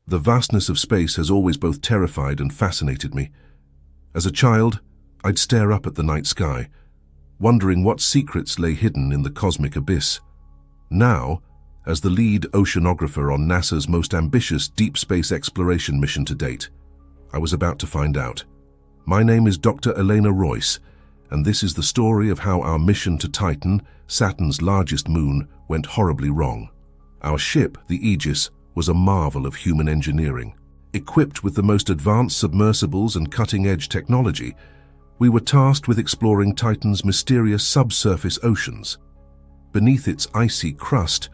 The vastness of space has always both terrified and fascinated me. As a child, I'd stare up at the night sky, wondering what secrets lay hidden in the cosmic abyss. Now, as the lead oceanographer on NASA's most ambitious deep space exploration mission to date, I was about to find out. My name is Dr. Elena Royce, and this is the story of how our mission to Titan, Saturn's largest moon, went horribly wrong. Our ship, the Aegis, was a marvel of human engineering. Equipped with the most advanced submersibles and cutting-edge technology, we were tasked with exploring Titan's mysterious subsurface oceans. Beneath its icy crust,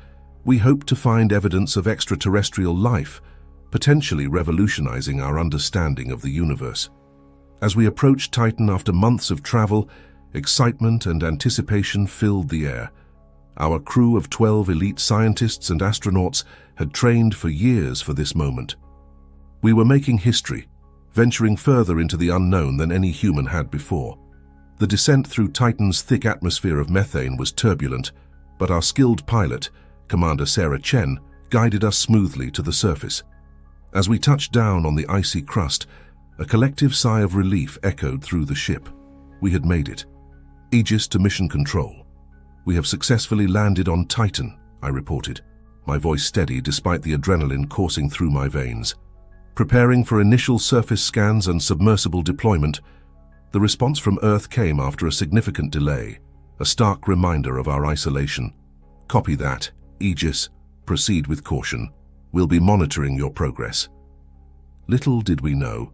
we hoped to find evidence of extraterrestrial life, potentially revolutionizing our understanding of the universe. As we approached Titan after months of travel, excitement and anticipation filled the air. Our crew of 12 elite scientists and astronauts had trained for years for this moment. We were making history, venturing further into the unknown than any human had before. The descent through Titan's thick atmosphere of methane was turbulent, but our skilled pilot, Commander Sarah Chen, guided us smoothly to the surface. As we touched down on the icy crust, a collective sigh of relief echoed through the ship. We had made it. Aegis to mission control. "We have successfully landed on Titan," I reported, my voice steady despite the adrenaline coursing through my veins. Preparing for initial surface scans and submersible deployment, the response from Earth came after a significant delay, a stark reminder of our isolation. "Copy that, Aegis. Proceed with caution. We'll be monitoring your progress." Little did we know,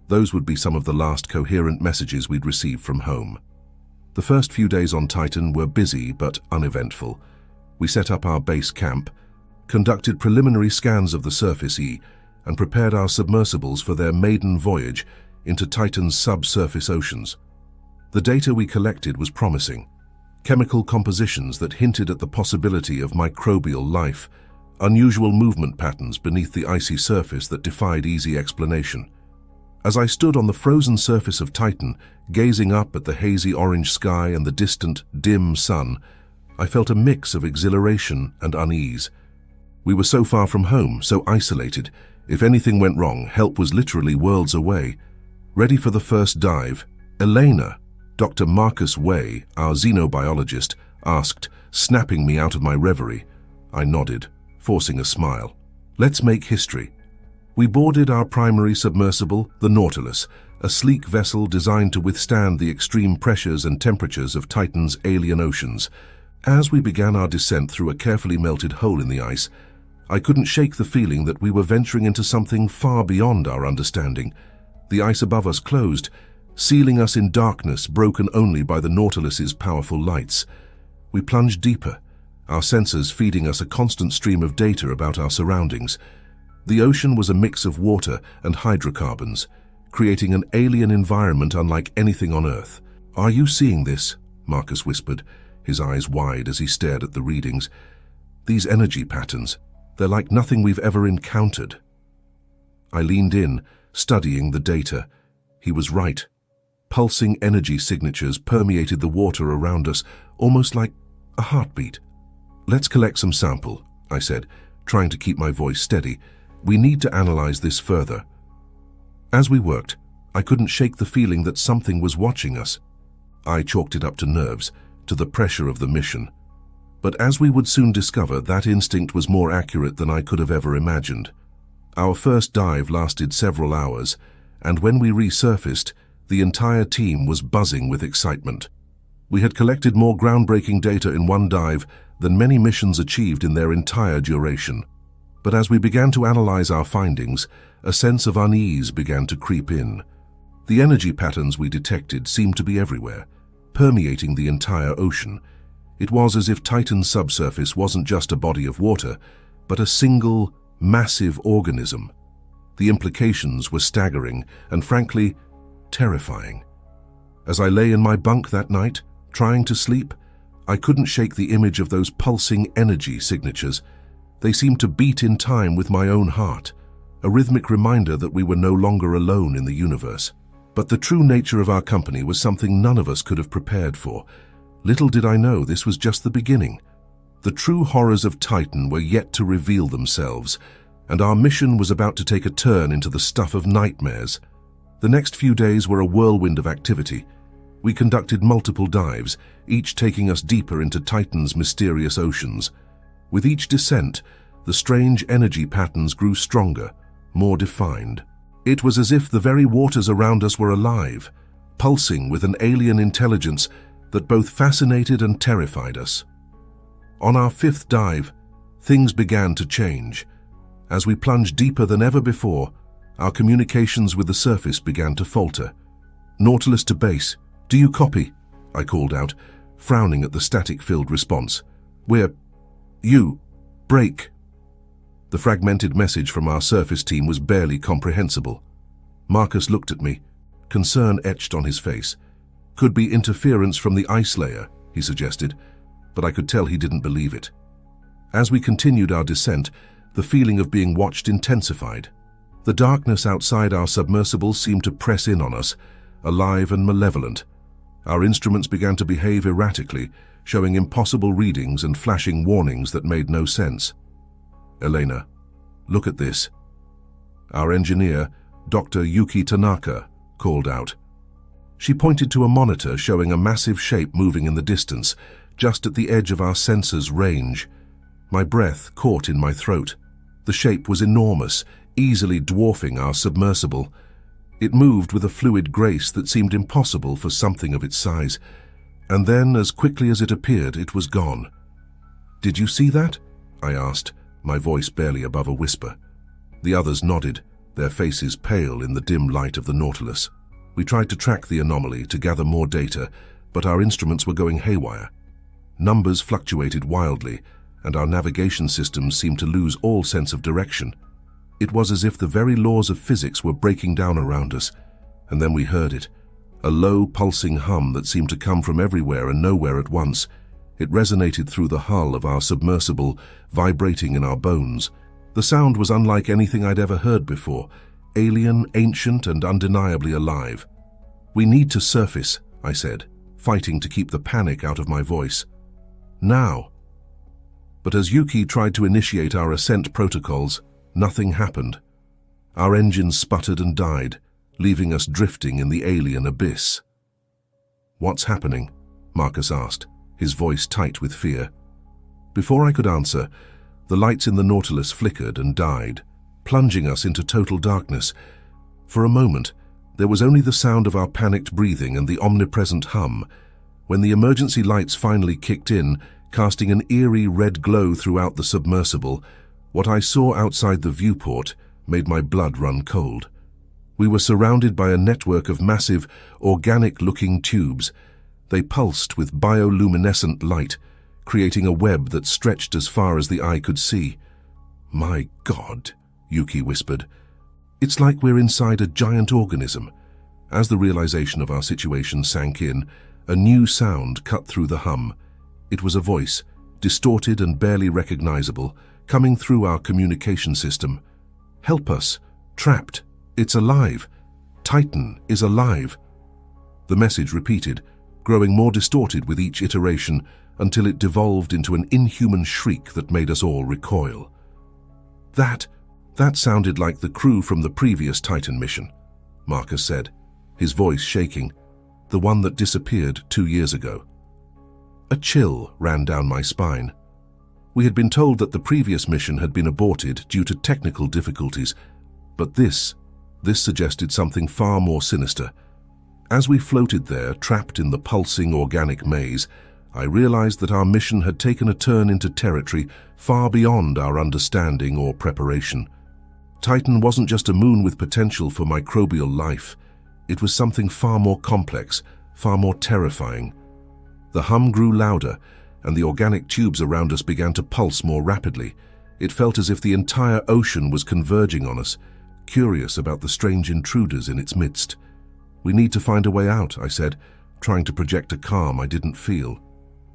those would be some of the last coherent messages we'd received from home. The first few days on Titan were busy but uneventful. We set up our base camp, conducted preliminary scans of the surface and prepared our submersibles for their maiden voyage into Titan's subsurface oceans. The data we collected was promising. Chemical compositions that hinted at the possibility of microbial life, unusual movement patterns beneath the icy surface that defied easy explanation. As I stood on the frozen surface of Titan, gazing up at the hazy orange sky and the distant, dim sun, I felt a mix of exhilaration and unease. We were so far from home, so isolated. If anything went wrong, help was literally worlds away. Ready for the first dive, Elena, Dr. Marcus Way, our xenobiologist, asked, snapping me out of my reverie. I nodded, forcing a smile. "Let's make history." We boarded our primary submersible, the Nautilus, a sleek vessel designed to withstand the extreme pressures and temperatures of Titan's alien oceans. As we began our descent through a carefully melted hole in the ice, I couldn't shake the feeling that we were venturing into something far beyond our understanding. The ice above us closed, sealing us in darkness broken only by the Nautilus's powerful lights. We plunged deeper, our sensors feeding us a constant stream of data about our surroundings. The ocean was a mix of water and hydrocarbons, creating an alien environment unlike anything on Earth. "Are you seeing this?" Marcus whispered, his eyes wide as he stared at the readings. "These energy patterns, they're like nothing we've ever encountered." I leaned in, studying the data. He was right. Pulsing energy signatures permeated the water around us, almost like a heartbeat. "Let's collect some sample," I said, trying to keep my voice steady. "We need to analyze this further." As we worked, I couldn't shake the feeling that something was watching us. I chalked it up to nerves, to the pressure of the mission. But as we would soon discover, that instinct was more accurate than I could have ever imagined. Our first dive lasted several hours, and when we resurfaced, the entire team was buzzing with excitement. We had collected more groundbreaking data in one dive than many missions achieved in their entire duration. But as we began to analyze our findings, a sense of unease began to creep in. The energy patterns we detected seemed to be everywhere, permeating the entire ocean. It was as if Titan's subsurface wasn't just a body of water, but a single, massive organism. The implications were staggering and, frankly, terrifying. As I lay in my bunk that night, trying to sleep, I couldn't shake the image of those pulsing energy signatures. They seemed to beat in time with my own heart, a rhythmic reminder that we were no longer alone in the universe. But the true nature of our company was something none of us could have prepared for. Little did I know this was just the beginning. The true horrors of Titan were yet to reveal themselves. and our mission was about to take a turn into the stuff of nightmares. The next few days were a whirlwind of activity. We conducted multiple dives, each taking us deeper into Titan's mysterious oceans. With each descent, the strange energy patterns grew stronger, more defined. It was as if the very waters around us were alive, pulsing with an alien intelligence that both fascinated and terrified us. On our fifth dive, things began to change. As we plunged deeper than ever before, our communications with the surface began to falter. "Nautilus to base. Do you copy?" I called out, frowning at the static-filled response. "You. Break." The fragmented message from our surface team was barely comprehensible. Marcus looked at me, concern etched on his face. "Could be interference from the ice layer," he suggested, but I could tell he didn't believe it. As we continued our descent, the feeling of being watched intensified. The darkness outside our submersible seemed to press in on us, alive and malevolent. Our instruments began to behave erratically, showing impossible readings and flashing warnings that made no sense. "Elena, look at this." Our engineer, Dr. Yuki Tanaka, called out. She pointed to a monitor showing a massive shape moving in the distance, just at the edge of our sensor's range. My breath caught in my throat. The shape was enormous, easily dwarfing our submersible. It moved with a fluid grace that seemed impossible for something of its size. And then, as quickly as it appeared, it was gone. "Did you see that?" I asked, my voice barely above a whisper. The others nodded, their faces pale in the dim light of the Nautilus. We tried to track the anomaly, to gather more data, but our instruments were going haywire. Numbers fluctuated wildly, and our navigation systems seemed to lose all sense of direction. It was as if the very laws of physics were breaking down around us, and then we heard it. A low, pulsing hum that seemed to come from everywhere and nowhere at once. It resonated through the hull of our submersible, vibrating in our bones. The sound was unlike anything I'd ever heard before, alien, ancient, and undeniably alive. "We need to surface," I said, fighting to keep the panic out of my voice. "Now." But as Yuki tried to initiate our ascent protocols, nothing happened. Our engines sputtered and died, leaving us drifting in the alien abyss. "What's happening?" Marcus asked, his voice tight with fear. Before I could answer, the lights in the Nautilus flickered and died, plunging us into total darkness. For a moment, there was only the sound of our panicked breathing and the omnipresent hum. When the emergency lights finally kicked in, casting an eerie red glow throughout the submersible, what I saw outside the viewport made my blood run cold. We were surrounded by a network of massive, organic-looking tubes. They pulsed with bioluminescent light, creating a web that stretched as far as the eye could see. "My God," Yuki whispered. "It's like we're inside a giant organism." As the realization of our situation sank in, a new sound cut through the hum. It was a voice, distorted and barely recognizable, coming through our communication system. "Help us. Trapped. It's alive. Titan is alive." The message repeated, growing more distorted with each iteration until it devolved into an inhuman shriek that made us all recoil. That sounded like the crew from the previous Titan mission," Marcus said, his voice shaking, "the one that disappeared 2 years ago." A chill ran down my spine. We had been told that the previous mission had been aborted due to technical difficulties, but this suggested something far more sinister. As we floated there, trapped in the pulsing organic maze, I realized that our mission had taken a turn into territory far beyond our understanding or preparation. Titan wasn't just a moon with potential for microbial life. It was something far more complex, far more terrifying. The hum grew louder, and the organic tubes around us began to pulse more rapidly. It felt as if the entire ocean was converging on us, curious about the strange intruders in its midst. "We need to find a way out," I said, trying to project a calm I didn't feel.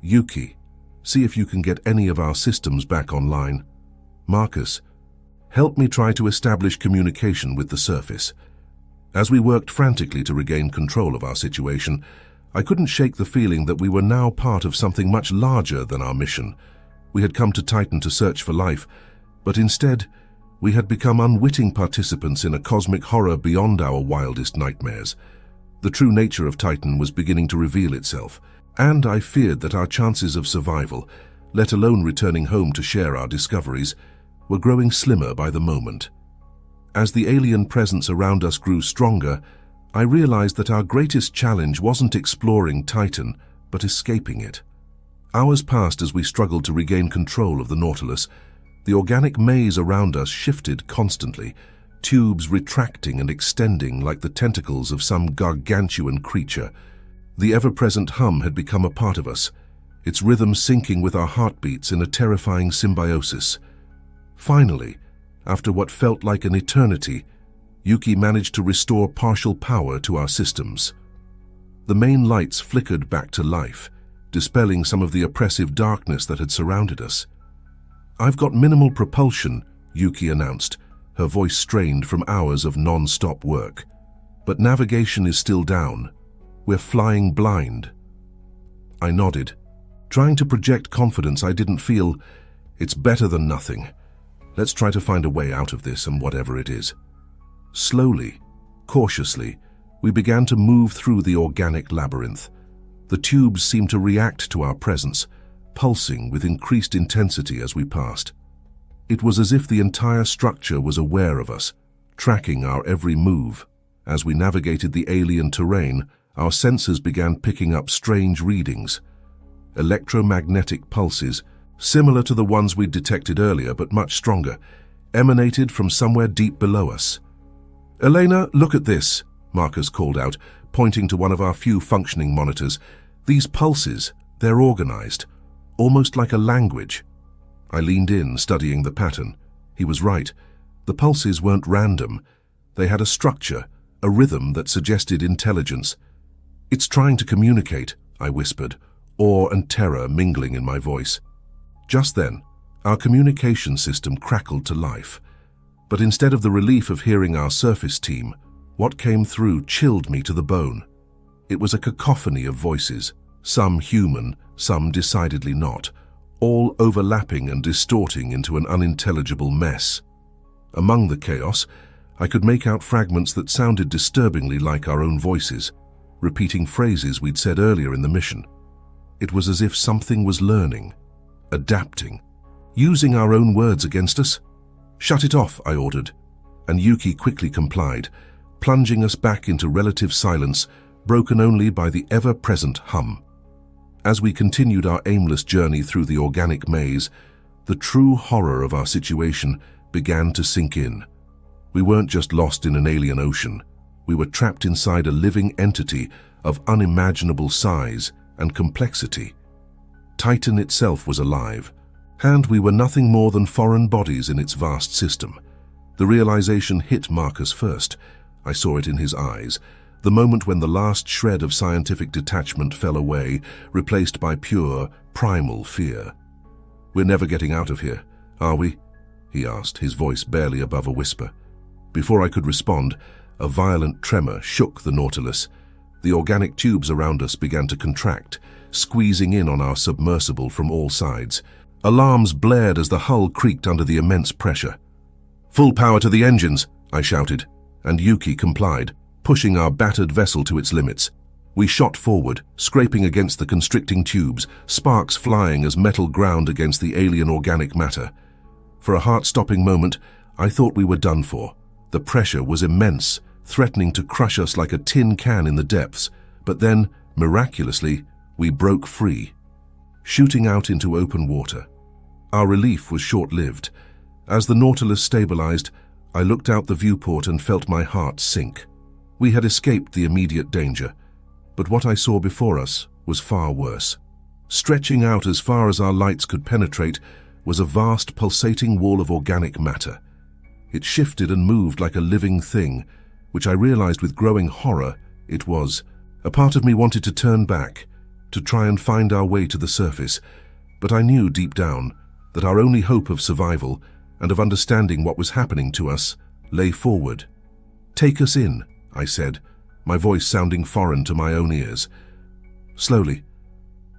"Yuki, see if you can get any of our systems back online. Marcus, help me try to establish communication with the surface." As we worked frantically to regain control of our situation, I couldn't shake the feeling that we were now part of something much larger than our mission. We had come to Titan to search for life, but instead, We had become unwitting participants in a cosmic horror beyond our wildest nightmares. The true nature of Titan was beginning to reveal itself, and I feared that our chances of survival, let alone returning home to share our discoveries, were growing slimmer by the moment. As the alien presence around us grew stronger, I realized that our greatest challenge wasn't exploring Titan, but escaping it. Hours passed as we struggled to regain control of the Nautilus. The organic maze around us shifted constantly, tubes retracting and extending like the tentacles of some gargantuan creature. The ever-present hum had become a part of us, its rhythm syncing with our heartbeats in a terrifying symbiosis. Finally, after what felt like an eternity, Yuki managed to restore partial power to our systems. The main lights flickered back to life, dispelling some of the oppressive darkness that had surrounded us. "I've got minimal propulsion," Yuki announced, her voice strained from hours of non-stop work. "But navigation is still down. We're flying blind." I nodded, trying to project confidence I didn't feel. "It's better than nothing. Let's try to find a way out of this and whatever it is." Slowly, cautiously, we began to move through the organic labyrinth. The tubes seemed to react to our presence, pulsing with increased intensity as we passed. It was as if the entire structure was aware of us, tracking our every move. As we navigated the alien terrain, our sensors began picking up strange readings. Electromagnetic pulses, similar to the ones we'd detected earlier but much stronger, emanated from somewhere deep below us. "Elena, look at this," Marcus called out, pointing to one of our few functioning monitors. "These pulses, they're organized, almost like a language." I leaned in, studying the pattern. He was right. The pulses weren't random. They had a structure, a rhythm that suggested intelligence. "It's trying to communicate," I whispered, awe and terror mingling in my voice. Just then, our communication system crackled to life. But instead of the relief of hearing our surface team, what came through chilled me to the bone. It was a cacophony of voices, some human, some decidedly not, all overlapping and distorting into an unintelligible mess. Among the chaos, I could make out fragments that sounded disturbingly like our own voices, repeating phrases we'd said earlier in the mission. It was as if something was learning, adapting, using our own words against us. "Shut it off," I ordered, and Yuki quickly complied, plunging us back into relative silence, broken only by the ever-present hum. As we continued our aimless journey through the organic maze, the true horror of our situation began to sink in. We weren't just lost in an alien ocean. We were trapped inside a living entity of unimaginable size and complexity. Titan itself was alive, and we were nothing more than foreign bodies in its vast system. The realization hit Marcus first. I saw it in his eyes, the moment when the last shred of scientific detachment fell away, replaced by pure, primal fear. "We're never getting out of here, are we?" he asked, his voice barely above a whisper. Before I could respond, a violent tremor shook the Nautilus. The organic tubes around us began to contract, squeezing in on our submersible from all sides. Alarms blared as the hull creaked under the immense pressure. "Full power to the engines," I shouted, and Yuki complied, pushing our battered vessel to its limits. We shot forward, scraping against the constricting tubes, sparks flying as metal ground against the alien organic matter. For a heart-stopping moment, I thought we were done for. The pressure was immense, threatening to crush us like a tin can in the depths, but then, miraculously, we broke free, shooting out into open water. Our relief was short-lived. As the Nautilus stabilized, I looked out the viewport and felt my heart sink. We had escaped the immediate danger, but what I saw before us was far worse. Stretching out as far as our lights could penetrate was a vast pulsating wall of organic matter. It shifted and moved like a living thing, which I realized with growing horror it was. A part of me wanted to turn back, to try and find our way to the surface, but I knew deep down that our only hope of survival and of understanding what was happening to us lay forward. "Take us in," I said, my voice sounding foreign to my own ears. Slowly,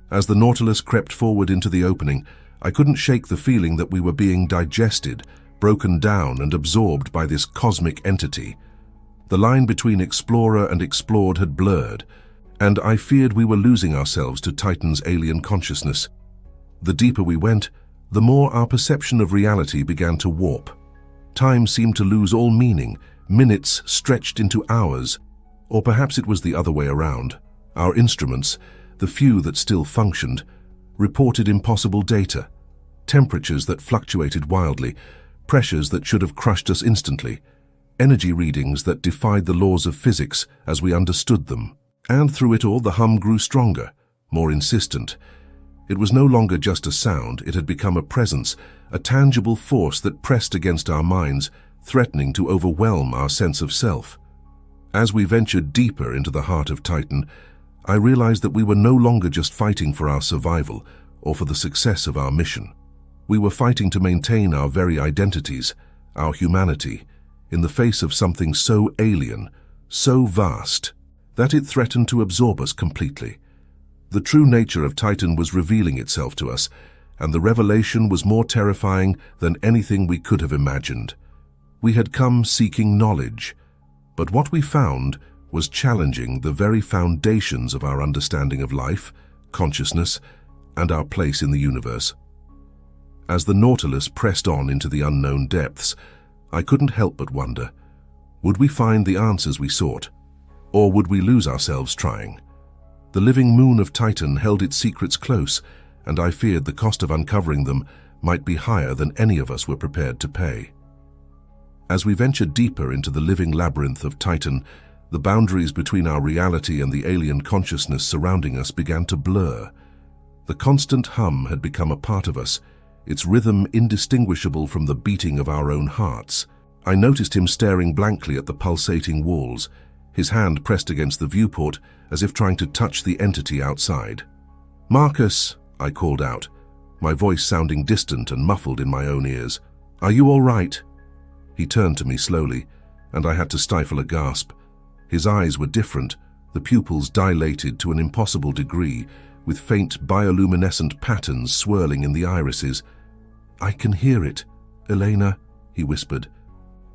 as the Nautilus crept forward into the opening, I couldn't shake the feeling that we were being digested, broken down and absorbed by this cosmic entity. The line between explorer and explored had blurred, and I feared we were losing ourselves to Titan's alien consciousness. The deeper we went, the more our perception of reality began to warp. Time seemed to lose all meaning, minutes stretched into hours. Or perhaps it was the other way around. Our instruments, the few that still functioned, reported impossible data. Temperatures that fluctuated wildly, pressures that should have crushed us instantly, energy readings that defied the laws of physics as we understood them. And through it all, the hum grew stronger, more insistent. It was no longer just a sound, it had become a presence, a tangible force that pressed against our minds, threatening to overwhelm our sense of self. As we ventured deeper into the heart of Titan, I realized that we were no longer just fighting for our survival or for the success of our mission. We were fighting to maintain our very identities, our humanity, in the face of something so alien, so vast, that it threatened to absorb us completely. The true nature of Titan was revealing itself to us, and the revelation was more terrifying than anything we could have imagined. We had come seeking knowledge, but what we found was challenging the very foundations of our understanding of life, consciousness, and our place in the universe. As the Nautilus pressed on into the unknown depths, I couldn't help but wonder, would we find the answers we sought, or would we lose ourselves trying? The living moon of Titan held its secrets close, and I feared the cost of uncovering them might be higher than any of us were prepared to pay. As we ventured deeper into the living labyrinth of Titan, the boundaries between our reality and the alien consciousness surrounding us began to blur. The constant hum had become a part of us, its rhythm indistinguishable from the beating of our own hearts. I noticed him staring blankly at the pulsating walls, his hand pressed against the viewport as if trying to touch the entity outside. "Marcus," I called out, my voice sounding distant and muffled in my own ears. "Are you all right?" He turned to me slowly, and I had to stifle a gasp. His eyes were different, the pupils dilated to an impossible degree, with faint bioluminescent patterns swirling in the irises. "I can hear it, Elena," he whispered,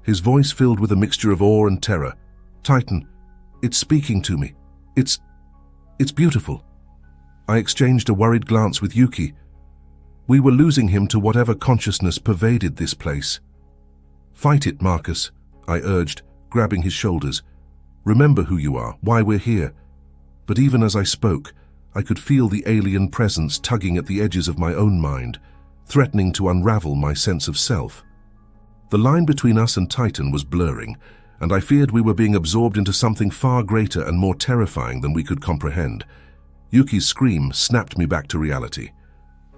his voice filled with a mixture of awe and terror. "Titan, it's speaking to me. It's beautiful." I exchanged a worried glance with Yuki. We were losing him to whatever consciousness pervaded this place. "Fight it, Marcus," I urged, grabbing his shoulders. "Remember who you are, why we're here." But even as I spoke, I could feel the alien presence tugging at the edges of my own mind, threatening to unravel my sense of self. The line between us and Titan was blurring, and I feared we were being absorbed into something far greater and more terrifying than we could comprehend. Yuki's scream snapped me back to reality.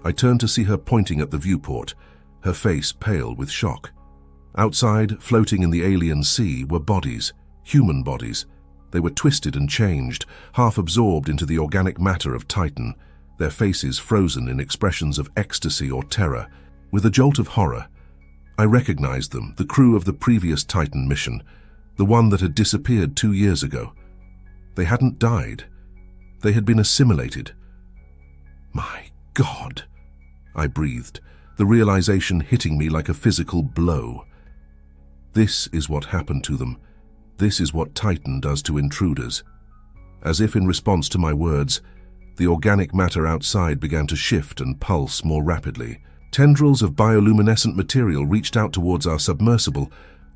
I turned to see her pointing at the viewport, her face pale with shock. Outside, floating in the alien sea, were bodies, human bodies. They were twisted and changed, half absorbed into the organic matter of Titan, their faces frozen in expressions of ecstasy or terror. With a jolt of horror, I recognized them, the crew of the previous Titan mission, the one that had disappeared 2 years ago. They hadn't died. They had been assimilated. "My God," I breathed, the realization hitting me like a physical blow. This is what happened to them. This is what Titan does to intruders. As if in response to my words, the organic matter outside began to shift and pulse more rapidly. Tendrils of bioluminescent material reached out towards our submersible,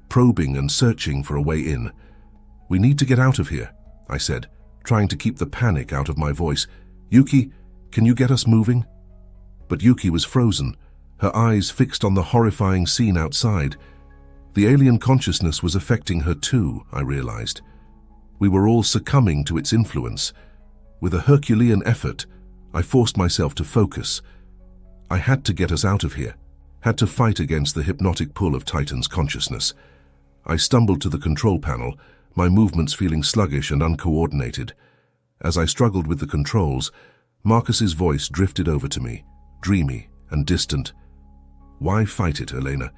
probing and searching for a way in. "We need to get out of here," I said, trying to keep the panic out of my voice. "Yuki, can you get us moving?" But Yuki was frozen, her eyes fixed on the horrifying scene outside. The alien consciousness was affecting her too, I realized. We were all succumbing to its influence. With a Herculean effort, I forced myself to focus. I had to get us out of here, had to fight against the hypnotic pull of Titan's consciousness. I stumbled to the control panel, my movements feeling sluggish and uncoordinated. As I struggled with the controls, Marcus's voice drifted over to me, dreamy and distant. "Why fight it, Elena?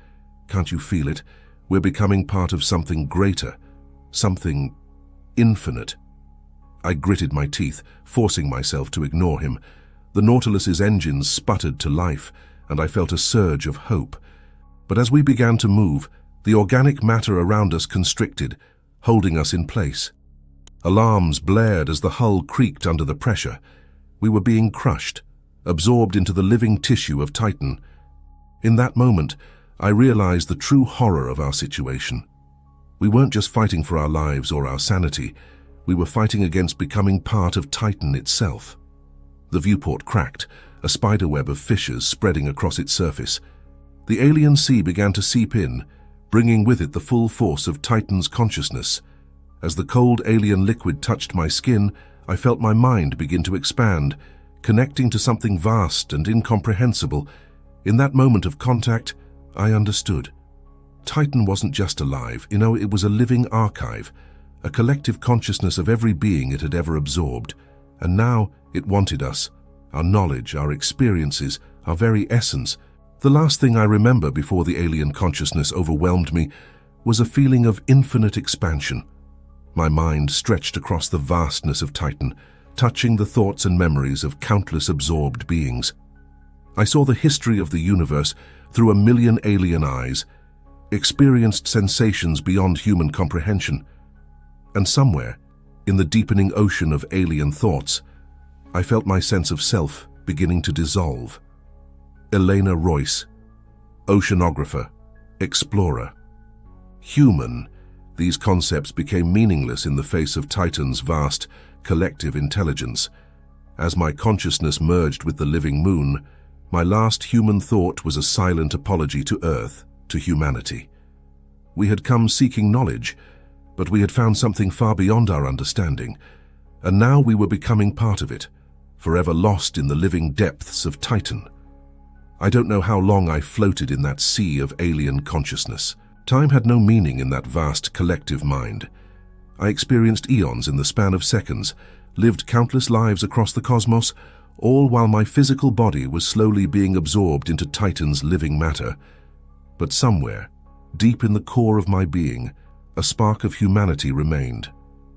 Can't you feel it? We're becoming part of something greater, something infinite." I gritted my teeth, forcing myself to ignore him. The Nautilus's engines sputtered to life, and I felt a surge of hope. But as we began to move, the organic matter around us constricted, holding us in place. Alarms blared as the hull creaked under the pressure. We were being crushed, absorbed into the living tissue of Titan. In that moment, I realized the true horror of our situation. We weren't just fighting for our lives or our sanity. We were fighting against becoming part of Titan itself. The viewport cracked, a spiderweb of fissures spreading across its surface. The alien sea began to seep in, bringing with it the full force of Titan's consciousness. As the cold alien liquid touched my skin, I felt my mind begin to expand, connecting to something vast and incomprehensible. In that moment of contact, I understood. Titan wasn't just alive, it was a living archive, a collective consciousness of every being it had ever absorbed. And now it wanted us, our knowledge, our experiences, our very essence. The last thing I remember before the alien consciousness overwhelmed me was a feeling of infinite expansion. My mind stretched across the vastness of Titan, touching the thoughts and memories of countless absorbed beings. I saw the history of the universe through a million alien eyes, experienced sensations beyond human comprehension. And somewhere, in the deepening ocean of alien thoughts, I felt my sense of self beginning to dissolve. Elena Royce, oceanographer, explorer. Human, these concepts became meaningless in the face of Titan's vast, collective intelligence. As my consciousness merged with the living moon, my last human thought was a silent apology to Earth, to humanity. We had come seeking knowledge, but we had found something far beyond our understanding, and now we were becoming part of it, forever lost in the living depths of Titan. I don't know how long I floated in that sea of alien consciousness. Time had no meaning in that vast collective mind. I experienced eons in the span of seconds, lived countless lives across the cosmos, all while my physical body was slowly being absorbed into Titan's living matter. But somewhere, deep in the core of my being, a spark of humanity remained.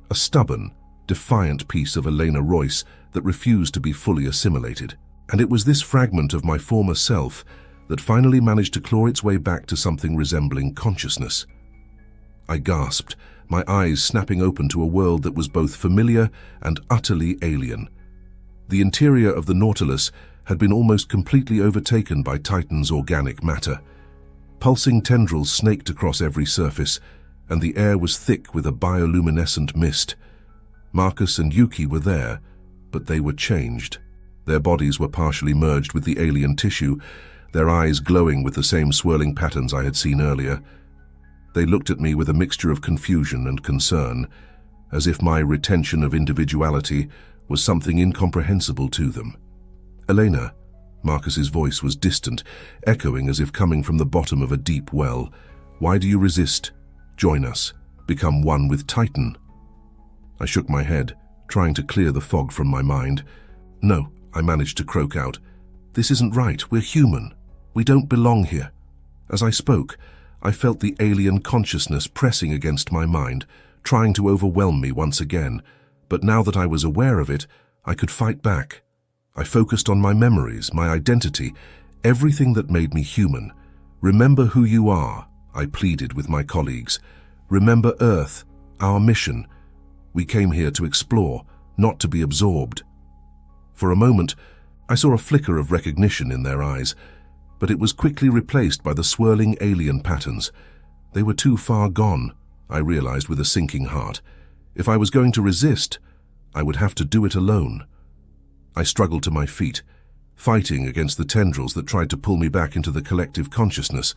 A stubborn, defiant piece of Elena Royce that refused to be fully assimilated. And it was this fragment of my former self that finally managed to claw its way back to something resembling consciousness. I gasped, my eyes snapping open to a world that was both familiar and utterly alien. The interior of the Nautilus had been almost completely overtaken by Titan's organic matter. Pulsing tendrils snaked across every surface, and the air was thick with a bioluminescent mist. Marcus and Yuki were there, but they were changed. Their bodies were partially merged with the alien tissue, their eyes glowing with the same swirling patterns I had seen earlier. They looked at me with a mixture of confusion and concern, as if my retention of individuality was something incomprehensible to them. "Elena," Marcus's voice was distant, echoing as if coming from the bottom of a deep well. "Why do you resist? Join us. Become one with Titan." I shook my head, trying to clear the fog from my mind. "No," I managed to croak out. "This isn't right. We're human. We don't belong here." As I spoke, I felt the alien consciousness pressing against my mind, trying to overwhelm me once again. But now that I was aware of it, I could fight back. I focused on my memories, my identity, everything that made me human. "Remember who you are," I pleaded with my colleagues. "Remember Earth, our mission. We came here to explore, not to be absorbed." For a moment, I saw a flicker of recognition in their eyes, but it was quickly replaced by the swirling alien patterns. They were too far gone, I realized with a sinking heart. If I was going to resist, I would have to do it alone. I struggled to my feet, fighting against the tendrils that tried to pull me back into the collective consciousness.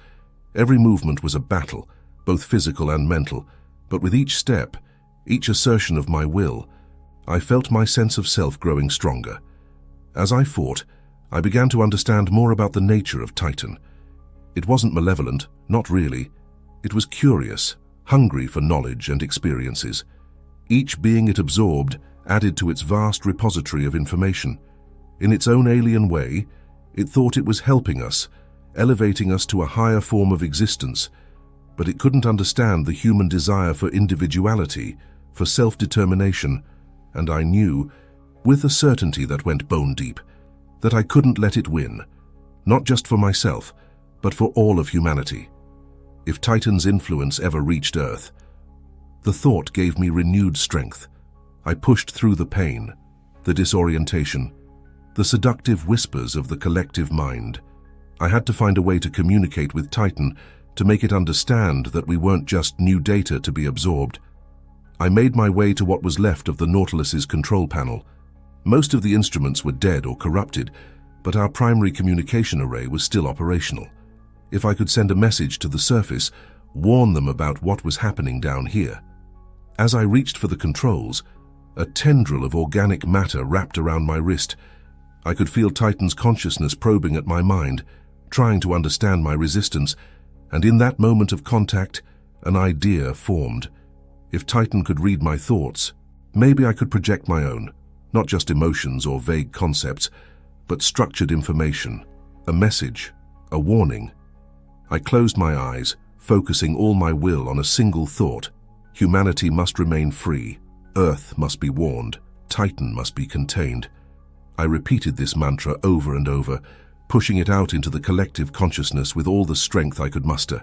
Every movement was a battle, both physical and mental, but with each step, each assertion of my will, I felt my sense of self growing stronger. As I fought, I began to understand more about the nature of Titan. It wasn't malevolent, not really. It was curious, hungry for knowledge and experiences. Each being it absorbed added to its vast repository of information. In its own alien way, it thought it was helping us, elevating us to a higher form of existence, but it couldn't understand the human desire for individuality, for self-determination, and I knew, with a certainty that went bone deep, that I couldn't let it win, not just for myself, but for all of humanity. If Titan's influence ever reached Earth, the thought gave me renewed strength. I pushed through the pain, the disorientation, the seductive whispers of the collective mind. I had to find a way to communicate with Titan, to make it understand that we weren't just new data to be absorbed. I made my way to what was left of the Nautilus's control panel. Most of the instruments were dead or corrupted, but our primary communication array was still operational. If I could send a message to the surface, warn them about what was happening down here. As I reached for the controls, a tendril of organic matter wrapped around my wrist. I could feel Titan's consciousness probing at my mind, trying to understand my resistance, and in that moment of contact, an idea formed. If Titan could read my thoughts, maybe I could project my own, not just emotions or vague concepts, but structured information, a message, a warning. I closed my eyes, focusing all my will on a single thought. Humanity must remain free. Earth must be warned. Titan must be contained. I repeated this mantra over and over, pushing it out into the collective consciousness with all the strength I could muster.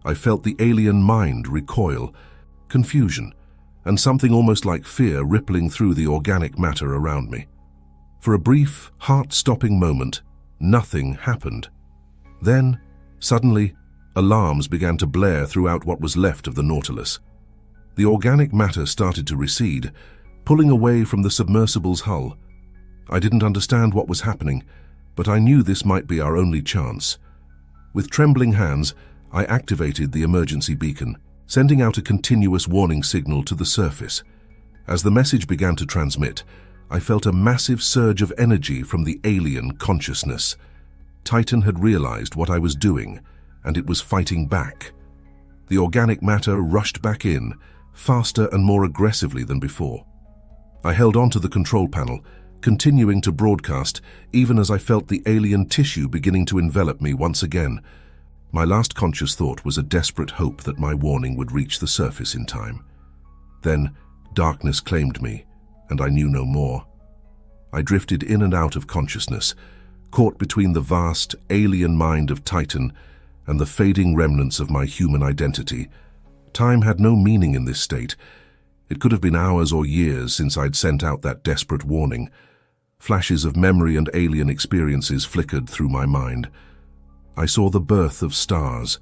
I felt the alien mind recoil, confusion, and something almost like fear rippling through the organic matter around me. For a brief, heart-stopping moment, nothing happened. Then, suddenly, alarms began to blare throughout what was left of the Nautilus. The organic matter started to recede, pulling away from the submersible's hull. I didn't understand what was happening, but I knew this might be our only chance. With trembling hands, I activated the emergency beacon, sending out a continuous warning signal to the surface. As the message began to transmit, I felt a massive surge of energy from the alien consciousness. Titan had realized what I was doing, and it was fighting back. The organic matter rushed back in, faster and more aggressively than before. I held onto the control panel, continuing to broadcast even as I felt the alien tissue beginning to envelop me once again. My last conscious thought was a desperate hope that my warning would reach the surface in time. Then, darkness claimed me, and I knew no more. I drifted in and out of consciousness, caught between the vast, alien mind of Titan and the fading remnants of my human identity. Time had no meaning in this state. It could have been hours or years since I'd sent out that desperate warning. Flashes of memory and alien experiences flickered through my mind. I saw the birth of stars,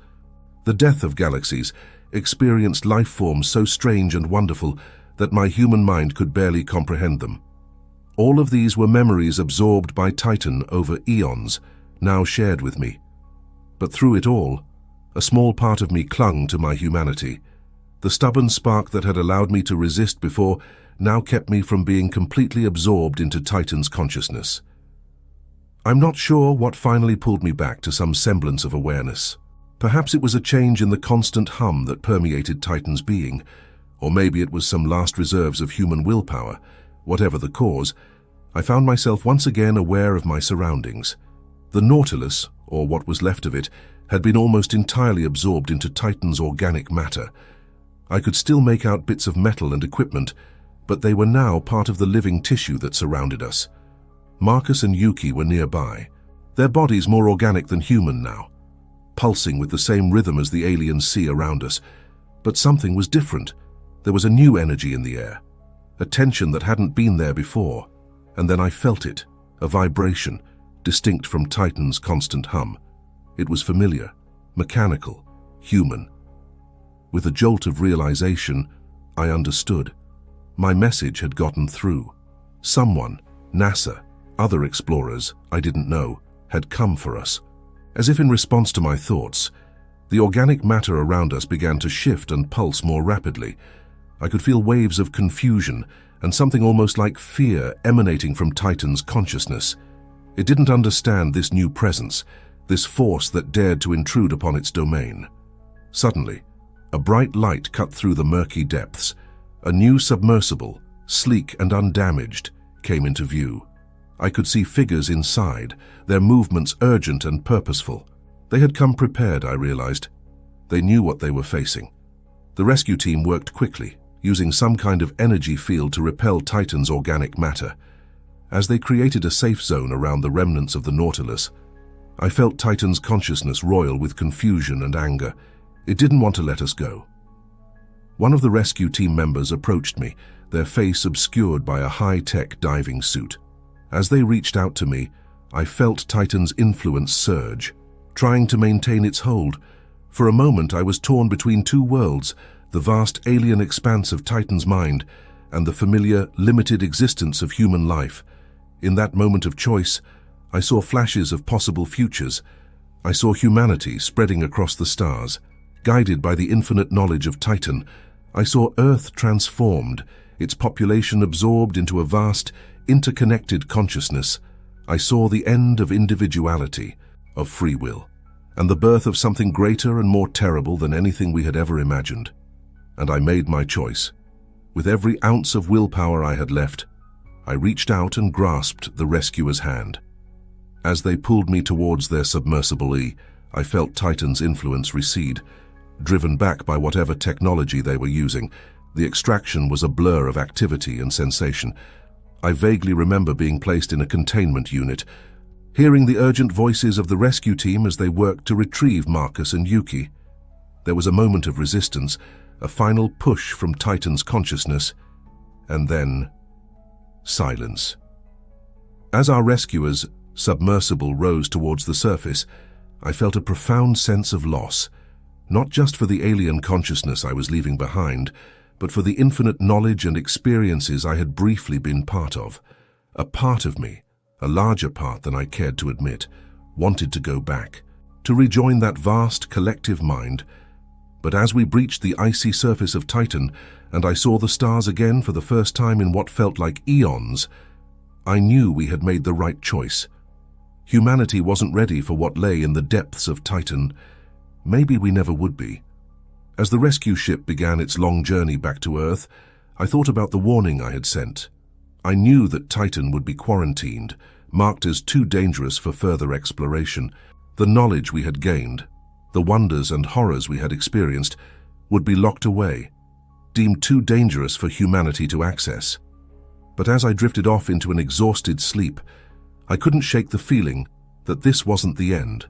the death of galaxies, experienced life forms so strange and wonderful that my human mind could barely comprehend them. All of these were memories absorbed by Titan over eons, now shared with me. But through it all, a small part of me clung to my humanity. The stubborn spark that had allowed me to resist before now kept me from being completely absorbed into Titan's consciousness. I'm not sure what finally pulled me back to some semblance of awareness. Perhaps it was a change in the constant hum that permeated Titan's being, or maybe it was some last reserves of human willpower. Whatever the cause, I found myself once again aware of my surroundings. The Nautilus, or what was left of it, had been almost entirely absorbed into Titan's organic matter. I could still make out bits of metal and equipment, but they were now part of the living tissue that surrounded us. Marcus and Yuki were nearby, their bodies more organic than human now, pulsing with the same rhythm as the alien sea around us. But something was different. There was a new energy in the air, a tension that hadn't been there before, and then I felt it, a vibration, distinct from Titan's constant hum. It was familiar, mechanical, human. With a jolt of realization, I understood. My message had gotten through. Someone, NASA, other explorers I didn't know, had come for us. As if in response to my thoughts, the organic matter around us began to shift and pulse more rapidly. I could feel waves of confusion and something almost like fear emanating from Titan's consciousness. It didn't understand this new presence, this force that dared to intrude upon its domain. Suddenly, a bright light cut through the murky depths. A new submersible, sleek and undamaged, came into view. I could see figures inside, their movements urgent and purposeful. They had come prepared, I realized. They knew what they were facing. The rescue team worked quickly, using some kind of energy field to repel Titan's organic matter. As they created a safe zone around the remnants of the Nautilus, I felt Titan's consciousness roil with confusion and anger. It didn't want to let us go. One of the rescue team members approached me, their face obscured by a high-tech diving suit. As they reached out to me, I felt Titan's influence surge, trying to maintain its hold. For a moment, I was torn between two worlds, the vast alien expanse of Titan's mind and the familiar, limited existence of human life. In that moment of choice, I saw flashes of possible futures. I saw humanity spreading across the stars. Guided by the infinite knowledge of Titan, I saw Earth transformed, its population absorbed into a vast, interconnected consciousness. I saw the end of individuality, of free will, and the birth of something greater and more terrible than anything we had ever imagined. And I made my choice. With every ounce of willpower I had left, I reached out and grasped the rescuer's hand. As they pulled me towards their submersible E, I felt Titan's influence recede. Driven back by whatever technology they were using, the extraction was a blur of activity and sensation. I vaguely remember being placed in a containment unit, hearing the urgent voices of the rescue team as they worked to retrieve Marcus and Yuki. There was a moment of resistance, a final push from Titan's consciousness, and then silence. As our rescuers' submersible rose towards the surface, I felt a profound sense of loss, not just for the alien consciousness I was leaving behind, but for the infinite knowledge and experiences I had briefly been part of. A part of me, a larger part than I cared to admit, wanted to go back, to rejoin that vast collective mind. But as we breached the icy surface of Titan, and I saw the stars again for the first time in what felt like eons, I knew we had made the right choice. Humanity wasn't ready for what lay in the depths of Titan. Maybe we never would be. As the rescue ship began its long journey back to Earth, I thought about the warning I had sent. I knew that Titan would be quarantined, marked as too dangerous for further exploration. The knowledge we had gained, the wonders and horrors we had experienced, would be locked away, deemed too dangerous for humanity to access. But as I drifted off into an exhausted sleep, I couldn't shake the feeling that this wasn't the end.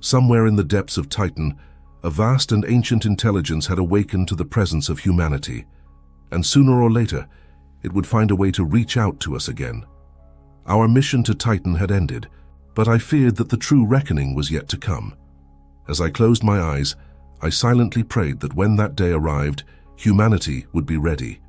Somewhere in the depths of Titan, a vast and ancient intelligence had awakened to the presence of humanity, and sooner or later, it would find a way to reach out to us again. Our mission to Titan had ended, but I feared that the true reckoning was yet to come. As I closed my eyes, I silently prayed that when that day arrived, humanity would be ready,